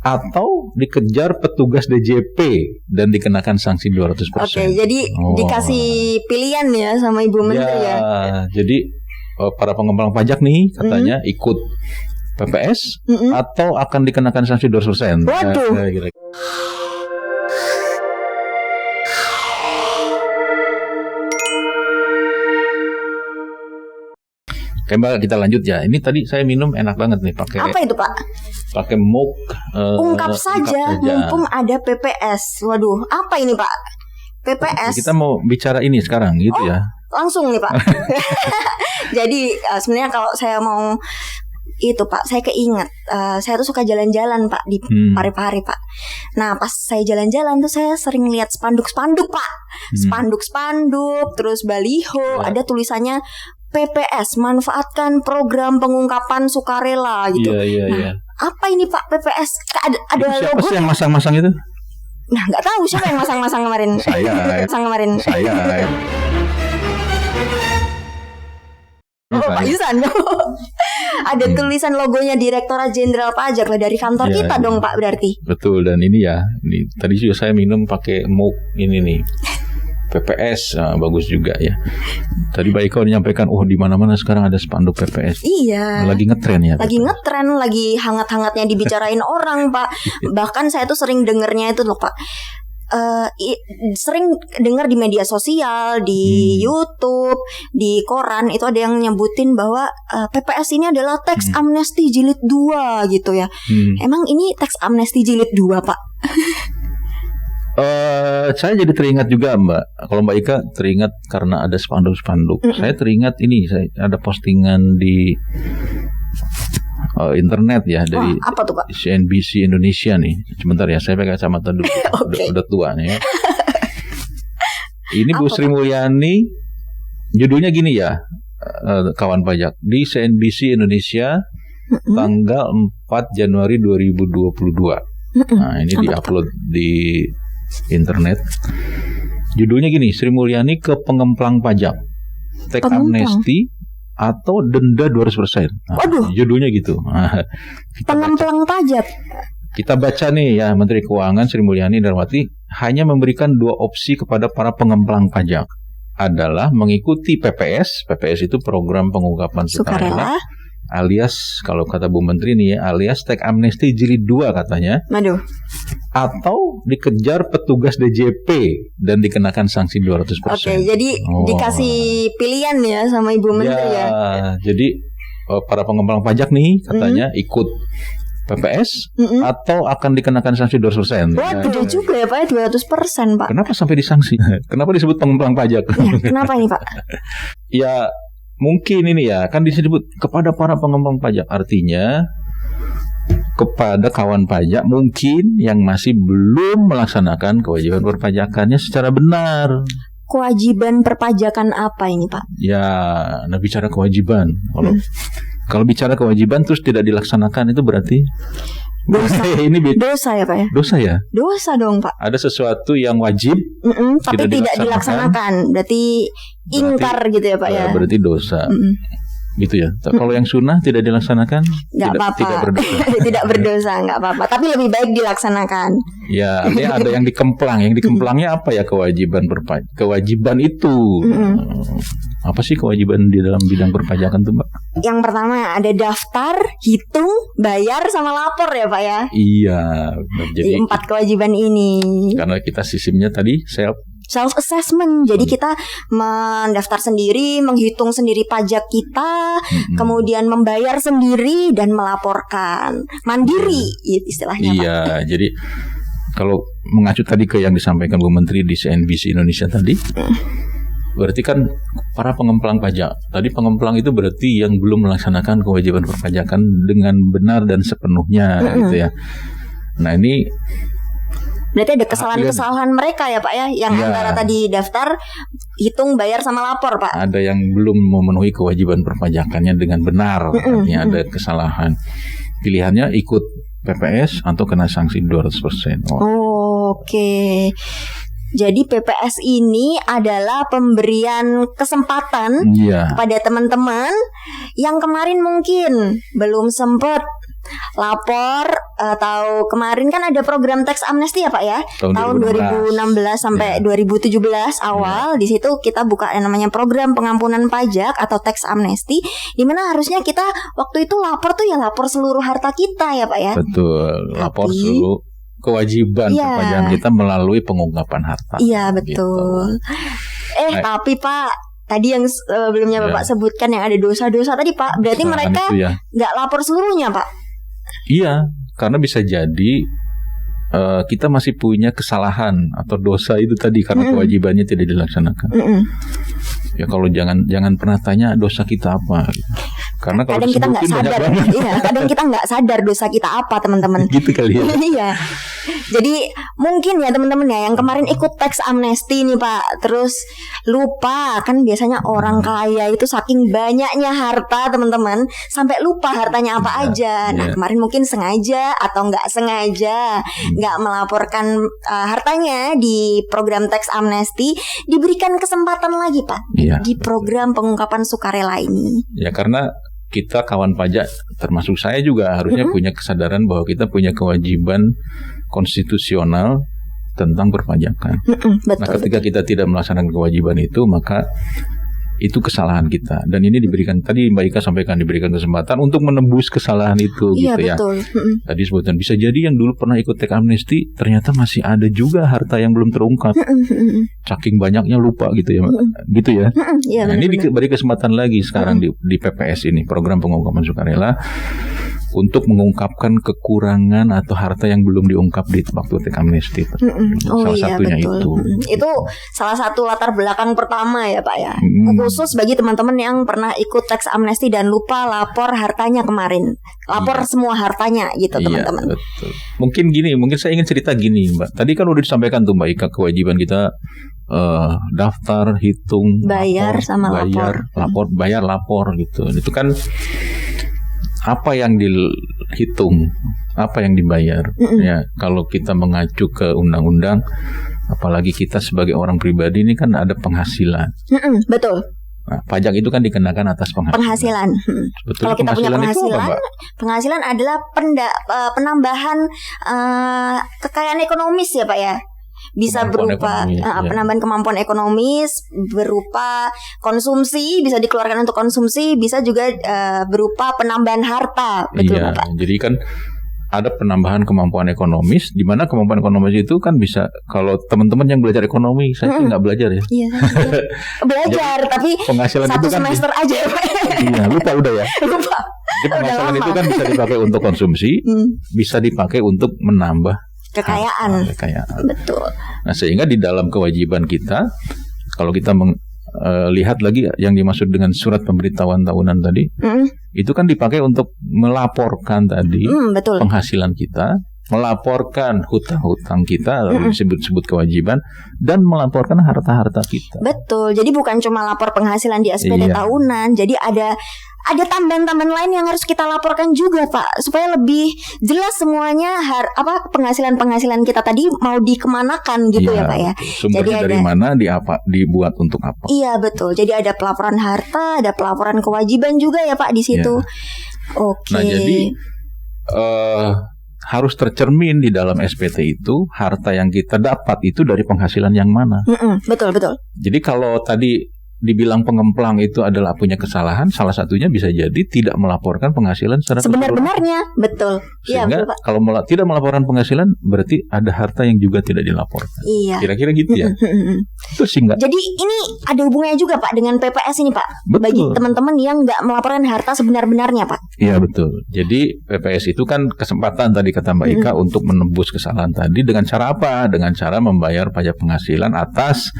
atau dikejar petugas DJP dan dikenakan sanksi 200%. Oke, jadi dikasih pilihan ya sama Ibu Menteri ya. Jadi para pengemplang pajak nih katanya ikut PPS atau akan dikenakan sanksi 200%. Waduh. Oke Mbak, kita lanjut ya. Ini tadi saya minum enak banget nih pakai. Apa itu Pak? Pakai mug. Ungkap saja, mumpung ada PPS. Waduh, apa ini Pak? PPS. Kita mau bicara ini sekarang gitu ya. Langsung nih Pak. Jadi sebenarnya kalau saya mau itu Pak, saya keinget saya tuh suka jalan-jalan Pak di Parepare Pak. Nah pas saya jalan-jalan tuh saya sering lihat spanduk-spanduk Pak. Spanduk-spanduk, terus baliho, ada tulisannya PPS, manfaatkan program pengungkapan sukarela gitu. Iya. Apa ini Pak PPS? Ada siapa logo sih yang masang-masang itu? Nah nggak tahu siapa yang masang-masang kemarin. Saya. Pak Yusan. Ada tulisan logonya Direktorat Jenderal Pajak lah, dari kantor kita dong Pak berarti. Betul, dan ini ya, tadi juga saya minum pakai mug ini nih. PPS bagus juga ya. Tadi Mbak Ika menyampaikan, di mana-mana sekarang ada spanduk PPS. Iya. Lagi ngetren ya. Lagi hangat-hangatnya dibicarain orang Pak. Bahkan saya tuh sering dengernya itu loh Pak. Sering dengar di media sosial, di YouTube, di koran itu ada yang nyebutin bahwa PPS ini adalah teks amnesti jilid 2 gitu ya. Emang ini teks amnesti jilid 2 Pak? Saya jadi teringat juga Mbak. Kalau Mbak Ika teringat karena ada spanduk-spanduk. Saya teringat ini, saya ada postingan di internet ya dari apa tuh, Pak? CNBC Indonesia nih. Sebentar ya, saya pakai kacamata dulu. udah tua nih ya. Ini Bu Sri Mulyani, judulnya gini ya, kawan pajak, di CNBC Indonesia tanggal 4 Januari 2022. Nah ini diupload di internet. Judulnya gini, Sri Mulyani ke pengemplang pajak, teks amnesti atau denda 200%. Waduh. Judulnya gitu. Pengemplang pajak. Kita baca nih ya, Menteri Keuangan Sri Mulyani Indrawati hanya memberikan 2 opsi kepada para pengemplang pajak, adalah mengikuti PPS. PPS itu program pengungkapan sukarela, alias kalau kata Bu Menteri nih ya, alias teks amnesti jilid 2 katanya. Aduh. Atau dikejar petugas DJP dan dikenakan sanksi 200%. Oke, jadi dikasih pilihan ya sama Ibu Menteri ya. Jadi para pengemplang pajak nih katanya ikut PPS atau akan dikenakan sanksi 200%. Wah, gede juga ya Pak, 200% Pak. Kenapa sampai disanksi? Kenapa disebut pengemplang pajak? Ya, kenapa ini Pak? Ya mungkin ini ya, kan disebut kepada para pengemplang pajak, artinya kepada kawan pajak mungkin yang masih belum melaksanakan kewajiban perpajakannya secara benar. Kewajiban perpajakan apa ini Pak? Ya, bicara kewajiban. Kalau bicara kewajiban terus tidak dilaksanakan, itu berarti dosa. Ini dosa ya Pak ya? Dosa ya? Dosa dong Pak. Ada sesuatu yang wajib tapi tidak dilaksanakan. Berarti ingkar gitu ya Pak ya? Berarti dosa. Gitu ya. Kalau yang sunnah tidak dilaksanakan, nggak apa-apa. Tidak berdosa. Tidak berdosa, nggak apa-apa. Tapi lebih baik dilaksanakan. Ya, artinya ada yang dikemplang. Yang dikemplangnya apa ya? Kewajiban itu. Apa sih kewajiban di dalam bidang perpajakan tuh Mbak? Yang pertama ada daftar, hitung, bayar, sama lapor ya Pak ya? Iya. Jadi 4 kewajiban ini. Karena kita sistemnya tadi self-assessment. Jadi kita mendaftar sendiri, menghitung sendiri pajak kita, kemudian membayar sendiri dan melaporkan. Mandiri istilahnya Pak. Iya, jadi kalau mengacu tadi ke yang disampaikan Bu Menteri di CNBC Indonesia tadi, berarti kan para pengemplang pajak. Tadi pengemplang itu berarti yang belum melaksanakan kewajiban perpajakan dengan benar dan sepenuhnya gitu ya. Nah ini berarti ada kesalahan-kesalahan mereka ya Pak ya, yang antara tadi daftar, hitung, bayar, sama lapor Pak. Ada yang belum memenuhi kewajiban perpajakannya dengan benar, artinya ada kesalahan. Pilihannya ikut PPS atau kena sanksi 200%. Oke. Jadi PPS ini adalah pemberian kesempatan kepada teman-teman yang kemarin mungkin belum sempat lapor atau kemarin kan ada program tax amnesty ya Pak ya, tahun 2016 sampai 2017 awal. Di situ kita buka yang namanya program pengampunan pajak atau tax amnesty, di mana harusnya kita waktu itu lapor tuh ya lapor seluruh harta kita ya Pak ya. Betul, lapor seluruh kewajiban perpajakan kita melalui pengungkapan harta. Iya betul. Gitu. Tapi Pak, tadi yang sebelumnya Bapak sebutkan yang ada dosa-dosa tadi Pak, berarti mereka nggak lapor seluruhnya Pak? Iya, karena bisa jadi kita masih punya kesalahan atau dosa itu tadi karena kewajibannya tidak dilaksanakan. Ya kalau jangan pernah tanya dosa kita apa. Karena kalau kadang kita nggak sadar, kadang kita nggak sadar dosa kita apa teman-teman. Gitu kali ya. Iya. Jadi mungkin ya teman-teman ya yang kemarin ikut tax amnesty nih Pak, terus lupa kan biasanya orang kaya itu saking banyaknya harta teman-teman sampai lupa hartanya apa aja. Nah kemarin mungkin sengaja atau nggak sengaja nggak melaporkan hartanya di program tax amnesty, diberikan kesempatan lagi Pak di program pengungkapan sukarela ini. Ya karena kita kawan pajak, termasuk saya juga harusnya punya kesadaran bahwa kita punya kewajiban konstitusional tentang perpajakan. Betul, nah, ketika kita tidak melaksanakan kewajiban itu, maka itu kesalahan kita. Dan ini diberikan, tadi Mbak Ika sampaikan, diberikan kesempatan untuk menembus kesalahan itu. Iya, gitu betul. Ya. Tadi sebutan bisa jadi yang dulu pernah ikut tax amnesty ternyata masih ada juga harta yang belum terungkap. Saking banyaknya lupa gitu ya, gitu ya. Iya, nah, ini diberi kesempatan lagi sekarang di PPS ini, program pengungkapan sukarela, untuk mengungkapkan kekurangan atau harta yang belum diungkap di waktu tax amnesty. Salah satunya betul. Itu salah satu latar belakang pertama ya Pak ya. Khusus bagi teman-teman yang pernah ikut tax amnesty dan lupa lapor hartanya kemarin. Lapor semua hartanya gitu teman-teman. Betul. Mungkin saya ingin cerita gini Mbak. Tadi kan udah disampaikan tuh Mbak Ika kewajiban kita daftar, hitung, bayar lapor gitu. Itu kan apa yang dihitung, apa yang dibayar. Ya, kalau kita mengacu ke undang-undang, apalagi kita sebagai orang pribadi ini kan ada penghasilan. Betul. Nah, pajak itu kan dikenakan atas penghasilan. Betul. Kalau kita punya penghasilan adalah penambahan kekayaan ekonomis ya Pak ya. Bisa berupa penambahan kemampuan ekonomis, berupa konsumsi, bisa dikeluarkan untuk konsumsi, bisa juga berupa penambahan harta, betul Pak? Jadi kan ada penambahan kemampuan ekonomis, di mana kemampuan ekonomis itu kan bisa, kalau teman-teman yang belajar ekonomi, saya sih nggak belajar ya. Iya, belajar, tapi penghasilan satu itu kan semester aja ya Pak. Iya, lupa udah ya. Lupa. Jadi penghasilan itu kan bisa dipakai untuk konsumsi, bisa dipakai untuk menambah kekayaan. Betul. Nah, sehingga di dalam kewajiban kita, kalau kita lihat lagi yang dimaksud dengan surat pemberitahuan tahunan tadi, itu kan dipakai untuk melaporkan tadi penghasilan kita, melaporkan hutang-hutang kita, lalu disebut-sebut kewajiban, dan melaporkan harta-harta kita. Betul. Jadi bukan cuma lapor penghasilan di SPD tahunan, jadi ada tambahan-tambahan lain yang harus kita laporkan juga Pak, supaya lebih jelas semuanya penghasilan kita tadi mau dikemanakan gitu ya Pak ya. Sumbernya dari mana, dibuat untuk apa. Iya betul. Jadi ada pelaporan harta, ada pelaporan kewajiban juga ya Pak di situ. Oke. Nah jadi harus tercermin di dalam SPT itu harta yang kita dapat itu dari penghasilan yang mana. Betul. Jadi kalau tadi dibilang pengemplang itu adalah punya kesalahan, salah satunya bisa jadi tidak melaporkan penghasilan secara sebenar-benarnya, betul. Sehingga kalau tidak melaporkan penghasilan berarti ada harta yang juga tidak dilaporkan. Iya. Kira-kira gitu ya. Itu sih enggak. Jadi ini ada hubungannya juga Pak dengan PPS ini Pak. Betul. Bagi teman-teman yang nggak melaporkan harta sebenar-benarnya Pak. Iya betul. Jadi PPS itu kan kesempatan tadi kata Mbak Ika untuk menembus kesalahan tadi dengan cara apa? Dengan cara membayar pajak penghasilan atas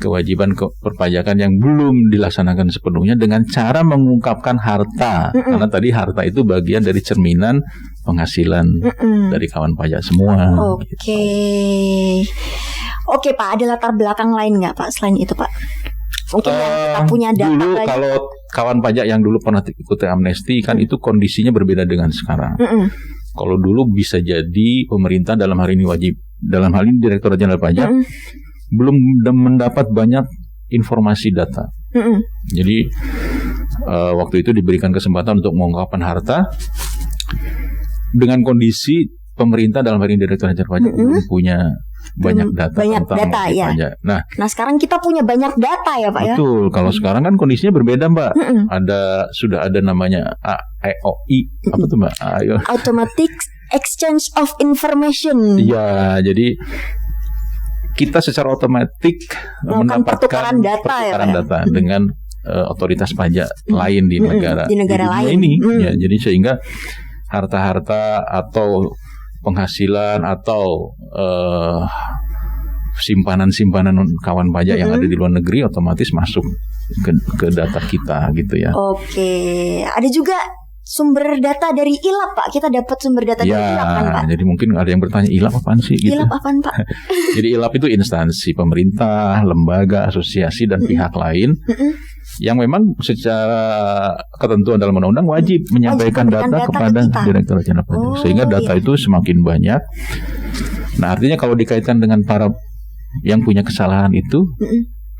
kewajiban perpajakan yang belum dilaksanakan sepenuhnya dengan cara mengungkapkan harta. Karena tadi harta itu bagian dari cerminan penghasilan dari kawan pajak semua. Oke Pak, ada latar belakang lain nggak Pak selain itu Pak? Mungkin yang kita punya data dulu lagi. Kalau kawan pajak yang dulu pernah ikut amnesti kan itu kondisinya berbeda dengan sekarang. Kalau dulu bisa jadi pemerintah dalam hal ini Direktorat Jenderal Pajak belum mendapat banyak informasi data. Jadi waktu itu diberikan kesempatan untuk mengungkapkan harta dengan kondisi pemerintah dalam hal ini Direktorat Jenderal Pajak punya banyak data tentang ya. pajak. Nah, sekarang kita punya banyak data ya Pak ya. Betul. Kalau sekarang kan kondisinya berbeda Mbak. Sudah ada namanya AEOI. Apa tuh Mbak? Automatic Exchange of Information. Iya, jadi kita secara otomatis mendapatkan pertukaran data dengan otoritas pajak lain di negara lain ini. Ya, jadi sehingga harta-harta atau penghasilan atau simpanan-simpanan kawan pajak yang ada di luar negeri otomatis masuk ke data kita gitu ya. Oke, ada juga sumber data dari ILAP Pak. Kita dapat sumber data dari ILAP kan Pak. Jadi mungkin ada yang bertanya ILAP apaan sih gitu. ILAP apaan Pak? Jadi ILAP itu instansi pemerintah, lembaga, asosiasi dan pihak lain yang memang secara ketentuan dalam undang-undang wajib menyampaikan data kepada Direktorat Jenderal Pajak. Sehingga data itu semakin banyak. Nah, artinya kalau dikaitkan dengan para yang punya kesalahan itu,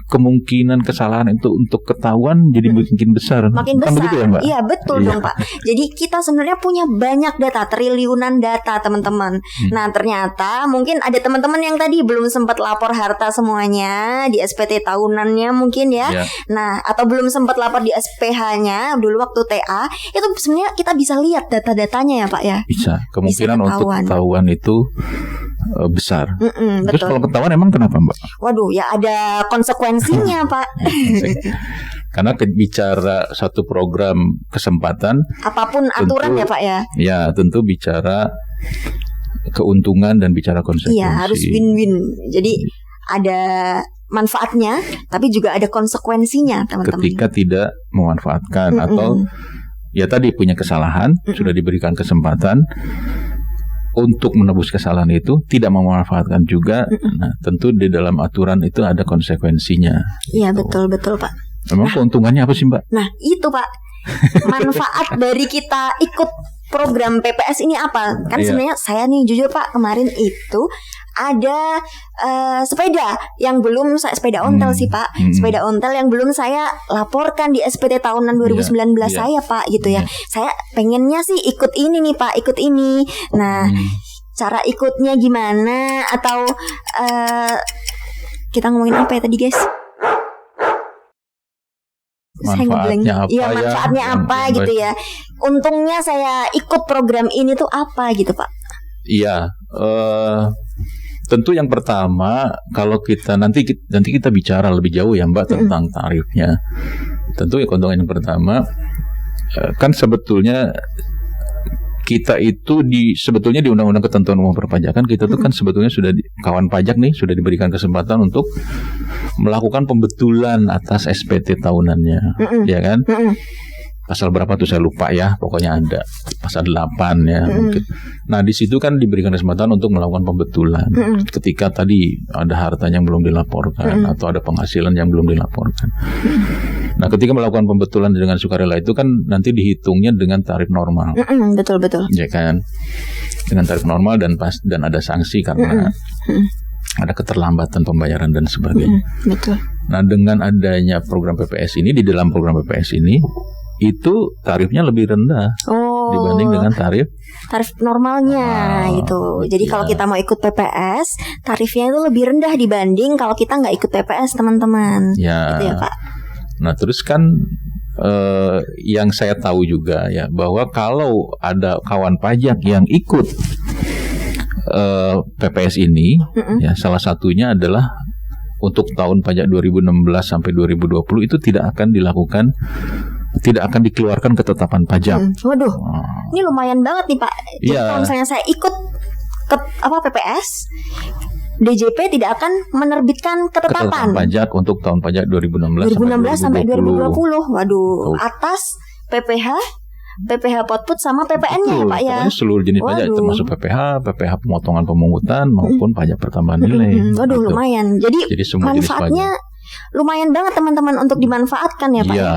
kemungkinan kesalahan itu untuk ketahuan jadi makin besar. Makin besar. Begitu ya, Mbak? Iya, betul dong, Pak. Jadi kita sebenarnya punya banyak data, triliunan data, teman-teman. Nah, ternyata mungkin ada teman-teman yang tadi belum sempat lapor harta semuanya di SPT tahunannya mungkin ya. Nah, atau belum sempat lapor di SPH-nya dulu waktu TA, itu sebenarnya kita bisa lihat data-datanya ya, Pak ya. Bisa. Kemungkinan bisa untuk ketahuan itu besar. Terus betul. kalau ketahuan emang kenapa, Mbak? Waduh, ya ada konsekuensinya, Pak. Karena bicara satu program kesempatan, apapun aturan ya, Pak ya. Ya, tentu bicara keuntungan dan bicara konsekuensi. Iya, harus win-win. Jadi ada manfaatnya, tapi juga ada konsekuensinya, teman-teman. Ketika tidak memanfaatkan atau ya tadi punya kesalahan, sudah diberikan kesempatan untuk menebus kesalahan itu, tidak memanfaatkan juga. Nah, tentu di dalam aturan itu ada konsekuensinya. Iya, betul Pak. Memang keuntungannya apa sih, Mbak? Nah, itu Pak. Manfaat dari kita ikut program PPS ini apa? Kan sebenarnya saya nih jujur Pak, kemarin itu ada sepeda yang belum saya, sepeda ontel sih Pak, sepeda ontel yang belum saya laporkan di SPT tahunan 2019 saya Pak gitu ya. Saya pengennya sih ikut ini nih Pak, ikut ini. Nah, cara ikutnya gimana? Atau kita ngomongin apa ya tadi guys? Manfaatnya apa? Iya, manfaatnya apa gitu ya? Untungnya saya ikut program ini tuh apa gitu Pak? Iya. Tentu yang pertama, kalau kita nanti kita bicara lebih jauh ya Mbak tentang tarifnya. Tentu ya keuntungan yang pertama kan sebetulnya kita itu sebetulnya di Undang-Undang Ketentuan Umum Perpajakan kita tuh kan sebetulnya sudah kawan pajak nih sudah diberikan kesempatan untuk melakukan pembetulan atas SPT tahunannya, ya kan? Pasal berapa tuh saya lupa ya, pokoknya ada pasal 8 ya mungkin. Nah, di situ kan diberikan kesempatan untuk melakukan pembetulan ketika tadi ada harta yang belum dilaporkan atau ada penghasilan yang belum dilaporkan. Nah, ketika melakukan pembetulan dengan sukarela itu kan nanti dihitungnya dengan tarif normal. Betul. Ya kan? Dengan tarif normal dan ada sanksi karena ada keterlambatan pembayaran dan sebagainya. Betul. Nah, dengan adanya program PPS ini, di dalam program PPS ini itu tarifnya lebih rendah dibanding dengan tarif normalnya gitu. Jadi kalau kita mau ikut PPS, tarifnya itu lebih rendah dibanding kalau kita nggak ikut PPS, teman-teman. Gitu ya, Pak. Nah, terus kan yang saya tahu juga ya bahwa kalau ada kawan pajak yang ikut PPS ini, ya salah satunya adalah untuk tahun pajak 2016 sampai 2020 itu tidak akan dikeluarkan ketetapan pajak. Waduh, ini lumayan banget nih Pak. Jadi kalau misalnya saya ikut PPS, DJP tidak akan menerbitkan ketetapan pajak untuk tahun pajak 2016 sampai 2020. Waduh, atas PPH Potput sama PPN-nya ya Pak ya. Seluruh jenis pajak termasuk PPH pemotongan pemungutan maupun pajak pertambahan nilai. Waduh, gitu. Lumayan. Jadi manfaatnya lumayan banget teman-teman untuk dimanfaatkan ya Pak. Iya,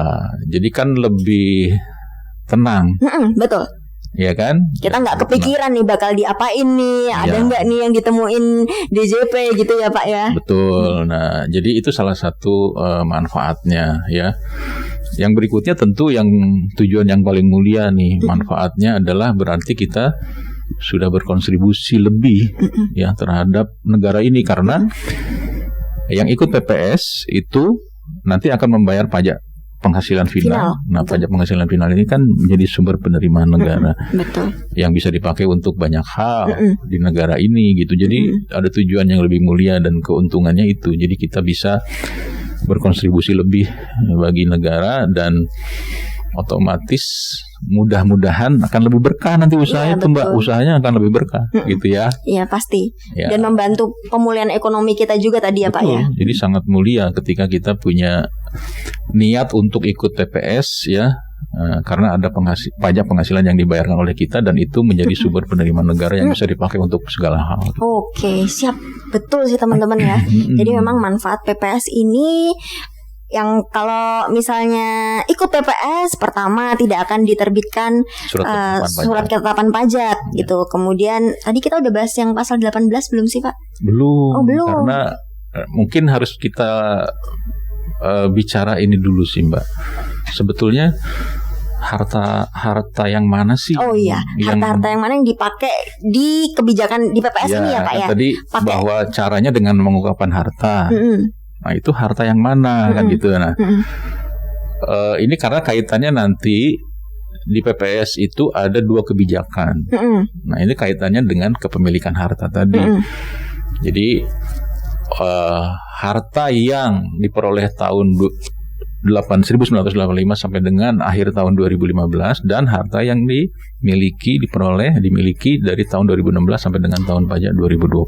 jadi kan lebih tenang. Betul. ya kan? Kita nggak kepikiran nih bakal diapain nih, ada nggak nih yang ditemuin DJP gitu ya Pak ya? Betul. Nah, jadi itu salah satu manfaatnya ya. Yang berikutnya tentu yang tujuan yang paling mulia nih, manfaatnya adalah berarti kita sudah berkontribusi lebih ya terhadap negara ini, karena yang ikut PPS itu nanti akan membayar pajak penghasilan final. Nah, pajak penghasilan final ini kan menjadi sumber penerimaan negara yang bisa dipakai untuk banyak hal di negara ini gitu. Jadi ada tujuan yang lebih mulia dan keuntungannya itu. Jadi kita bisa berkontribusi lebih bagi negara dan otomatis mudah-mudahan akan lebih berkah nanti usahanya tuh Mbak, usahanya akan lebih berkah gitu ya. Iya pasti. Ya. Dan membantu pemulihan ekonomi kita juga tadi ya Pak ya. Jadi sangat mulia ketika kita punya niat untuk ikut PPS ya, karena ada pajak penghasilan yang dibayarkan oleh kita dan itu menjadi sumber penerimaan negara yang bisa dipakai untuk segala hal. Oke, siap. Betul sih teman-teman ya. Jadi memang manfaat PPS ini yang kalau misalnya ikut PPS pertama tidak akan diterbitkan surat ketetapan pajak gitu. Kemudian tadi kita udah bahas yang pasal 18 belum sih Pak? Belum. Karena mungkin harus kita bicara ini dulu sih Mbak. Sebetulnya harta yang mana sih? Oh iya, harta yang mana yang dipakai di kebijakan di PPS ini ya Pak ya? Tadi bahwa caranya dengan mengungkapkan harta. Nah itu harta yang mana kan gitu. Nah ini karena kaitannya nanti di PPS itu ada 2 kebijakan. Nah ini kaitannya dengan kepemilikan harta tadi. Jadi harta yang diperoleh tahun 1985 sampai dengan akhir tahun 2015 dan harta yang dimiliki dari tahun 2016 sampai dengan tahun pajak 2020.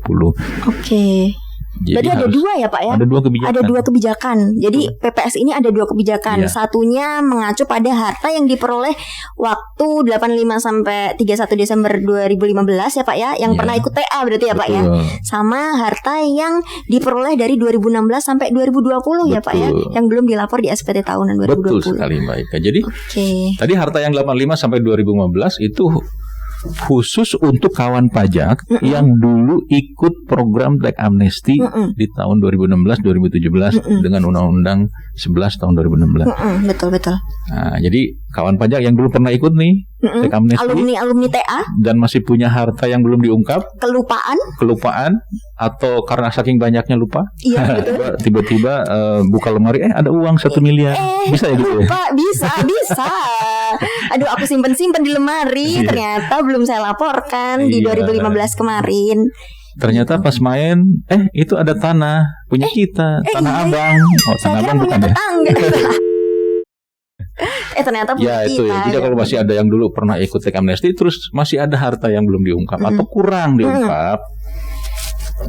Oke. Jadi ada 2 ya Pak ya? Ada 2 kebijakan. Ada 2 kebijakan. Jadi PPS ini ada 2 kebijakan. Satunya mengacu pada harta yang diperoleh waktu 85 sampai 31 Desember 2015 ya Pak ya, yang pernah ikut TA berarti ya Pak ya. Sama harta yang diperoleh dari 2016 sampai 2020 ya Pak ya, yang belum dilapor di SPT tahunan 2020. Betul sekali Mbak Ika. Jadi tadi harta yang 85 sampai 2015 itu khusus untuk kawan pajak yang dulu ikut program tax amnesty di tahun 2016-2017 dengan Undang-Undang 11 tahun 2016. Betul. Nah, jadi kawan pajak yang dulu pernah ikut nih tax amnesty, alumni TA dan masih punya harta yang belum diungkap, kelupaan atau karena saking banyaknya lupa, tiba-tiba buka lemari ada uang 1 miliar, bisa ya gitu ya? Bisa. Aduh, aku simpen di lemari, ternyata belum saya laporkan di 2015 kemarin. Ternyata pas main, itu ada tanah punya kita, tanah abang. Tanah abang bukan ya? Ternyata punya itu kita. Ya. Jadi kalau masih ada yang dulu pernah ikut tax amnesty, terus masih ada harta yang belum diungkap atau kurang diungkap,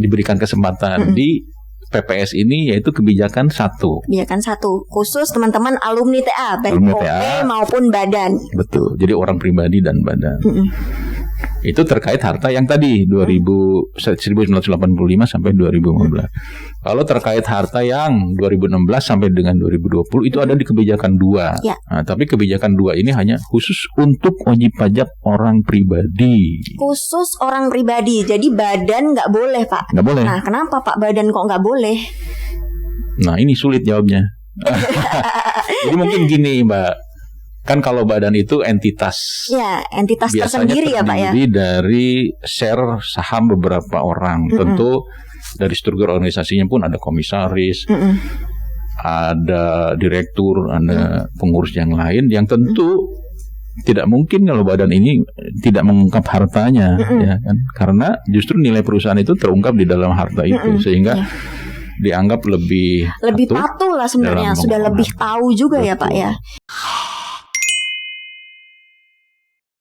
diberikan kesempatan di PPS ini, yaitu kebijakan 1. Kebijakan 1 khusus teman-teman alumni TA, baik OP maupun badan. Betul. Jadi orang pribadi dan badan. Itu terkait harta yang tadi 1985 sampai 2015. Kalau terkait harta yang 2016 sampai dengan 2020 itu ada di kebijakan 2. Nah, tapi kebijakan 2 ini hanya khusus untuk wajib pajak orang pribadi. Khusus orang pribadi. Jadi badan nggak boleh Pak. Nggak boleh. Nah kenapa Pak badan kok nggak boleh? Nah ini sulit jawabnya. Jadi mungkin gini Mbak. Kan kalau badan itu entitas. Ya, entitas tersendiri ya Pak ya. Biasanya terdiri dari share saham beberapa orang. Tentu dari struktur organisasinya pun ada komisaris, ada direktur, ada pengurus yang lain yang tentu tidak mungkin kalau badan ini tidak mengungkap hartanya, ya kan? Karena justru nilai perusahaan itu terungkap di dalam harta itu, sehingga dianggap lebih patuh lah sebenarnya, sudah lebih tahu juga ya Pak ya.